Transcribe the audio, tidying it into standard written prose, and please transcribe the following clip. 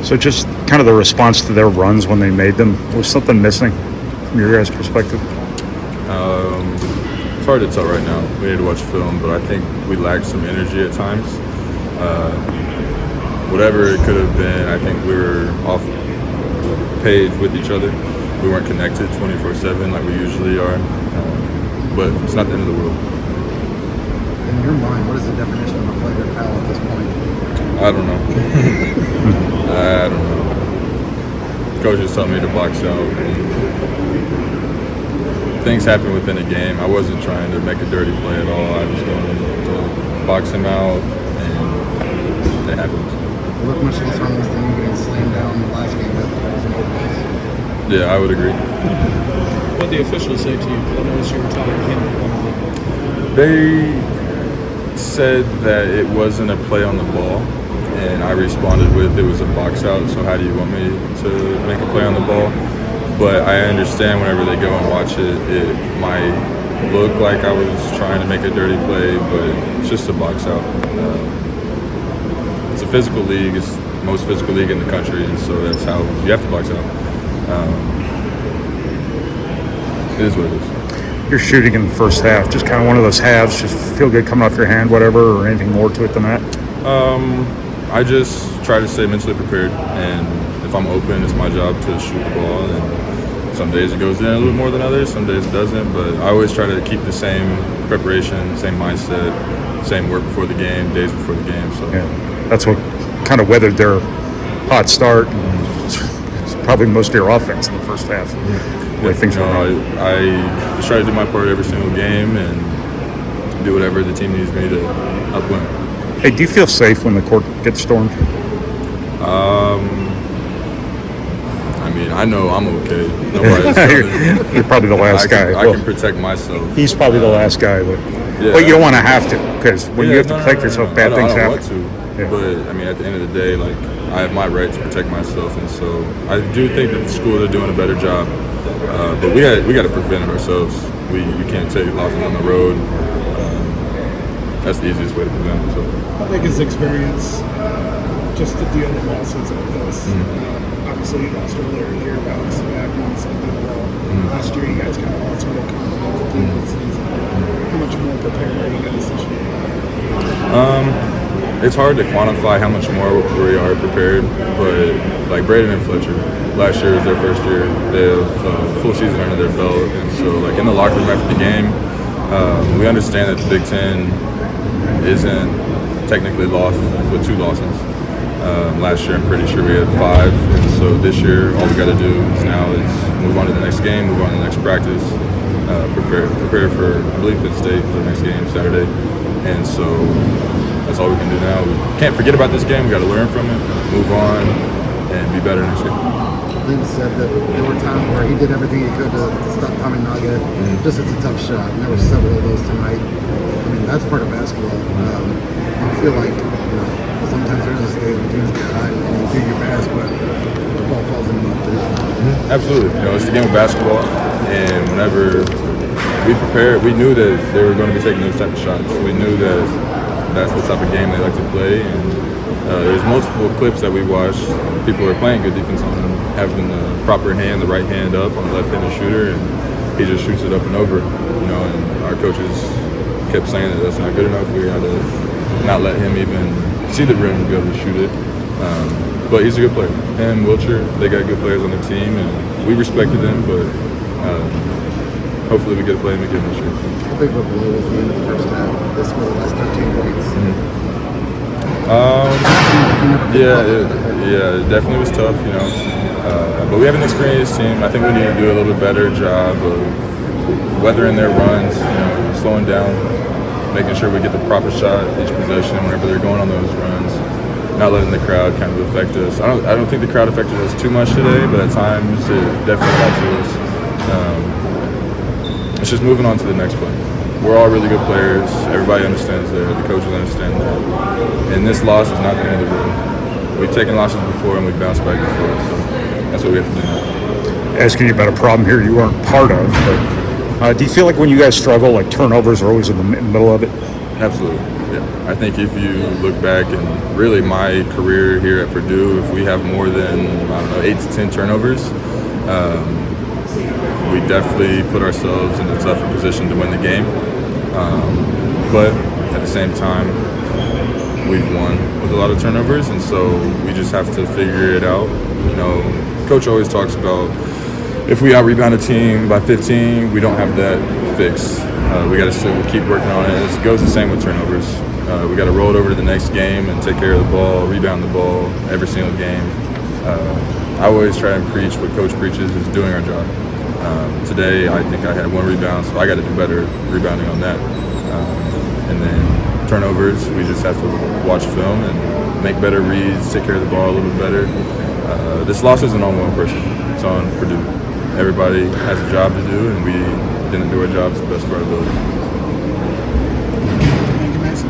So just kind of the response to their runs when they made them, was something missing from your guys' perspective? It's hard to tell right now. We need to watch film, but I think we lacked some energy at times. Whatever it could have been, I think we were off page with each other. We weren't connected 24/7 like we usually are, but it's not the end of the world. In your mind, what is the definition of a flagrant foul at this point? I don't know. I don't know. Coaches told me to box out. Things happen within a game. I wasn't trying to make a dirty play at all. I was going to box him out, and it happens. It looked much less harmless than you getting slammed down in the last game that was an open. Yeah, I would agree. What did the officials say to you? I noticed you were talking to him. They said that it wasn't a play on the ball, and I responded with it was a box out, so how do you want me to make a play on the ball? But I understand whenever they go and watch it, it might look like I was trying to make a dirty play, but it's just a box out. It's a physical league. It's the most physical league in the country, and so that's how you have to box out. It is what it is. You're shooting in the first half, just kind of one of those halves, just feel good coming off your hand, whatever, or anything more to it than that? I just try to stay mentally prepared, and if I'm open, it's my job to shoot the ball. And some days it goes in a little more than others, some days it doesn't, but I always try to keep the same preparation, same mindset, same work before the game, days before the game. So yeah, that's what kind of weathered their hot start. It's probably most of your offense in the first half. I try to do my part every single game and do whatever the team needs me to help win. Hey, do you feel safe when the court gets stormed? I mean, I know I'm okay. You're probably the last guy. I can protect myself. He's probably the last guy, but you don't want to have to, because when you have to protect yourself, bad things happen. I don't want to, but I mean, at the end of the day, like, I have my right to protect myself, and so I do think that the schools are doing a better job. But we got to prevent it ourselves. You can't take losses on the road. That's the easiest way to prevent it. So. How big is experience just to deal with losses like this? Obviously, you lost earlier in the year, bounced back, and something well. Last year, you guys kind of lost real confidence at the end of the season. How much more prepared are you guys this year? It's hard to quantify how much more we are prepared, but like Braden and Fletcher, last year was their first year. They have a full season under their belt, and so like in the locker room after the game, we understand that the Big Ten isn't technically lost with 2 losses. Last year, I'm pretty sure we had 5, and so this year, all we got to do now is move on to the next game, move on to the next practice, prepare for, I believe, Penn State for the next game Saturday, and so that's all we can do now. We can't forget about this game. We got to learn from it, move on, and be better next year. Lynn said that there were times where he did everything he could to stop Tommy Nugget. Just it's a tough shot, and there were several of those tonight. I mean, that's part of basketball. I feel like sometimes there's just days when teams get hot and you do your best, but the ball falls in the mouth. Absolutely. It's the game of basketball, and whenever we prepared, we knew that they were going to be taking those type of shots. We knew that that's the type of game they like to play, and there's multiple clips that we watched. People are playing good defense on him, having the proper hand, the right hand up on the left-handed shooter, and he just shoots it up and over. And our coaches kept saying that that's not good enough. We had to not let him even see the rim to be able to shoot it. But he's a good player. And Wiltshire, they got good players on their team, and we respected them, but hopefully we get to play him again this year. How big of a blow was the end of the first half? They scored the last 13 points. Yeah, it definitely was tough, but we have an experienced team. I think we need to do a little bit better job of weathering their runs, slowing down, making sure we get the proper shot each possession whenever they're going on those runs, not letting the crowd kind of affect us. I don't think the crowd affected us too much today, but at times it definitely got to us. It's just moving on to the next play. We're all really good players. Everybody understands that. The coaches understand that. And this loss is not the end of the road. We've taken losses before and we've bounced back before, so that's what we have to do now. Asking you about a problem here you weren't part of, but do you feel like when you guys struggle, like turnovers are always in the middle of it? Absolutely. Yeah, I think if you look back and really my career here at Purdue, if we have more than, 8 to 10 turnovers, we definitely put ourselves in a tougher position to win the game. But at the same time, we've won with a lot of turnovers, and so we just have to figure it out. Coach always talks about if we out-rebound a team by 15, we don't have that fixed. We got to still keep working on it. It goes the same with turnovers. We got to roll it over to the next game and take care of the ball, rebound the ball every single game. I always try and preach what Coach preaches is doing our job. Today, I think I had 1 rebound, so I got to do better rebounding on that. And then turnovers, we just have to watch film and make better reads, take care of the ball a little bit better. This loss isn't on one person. It's on Purdue. Everybody has a job to do, and we didn't do our jobs to the best of our ability.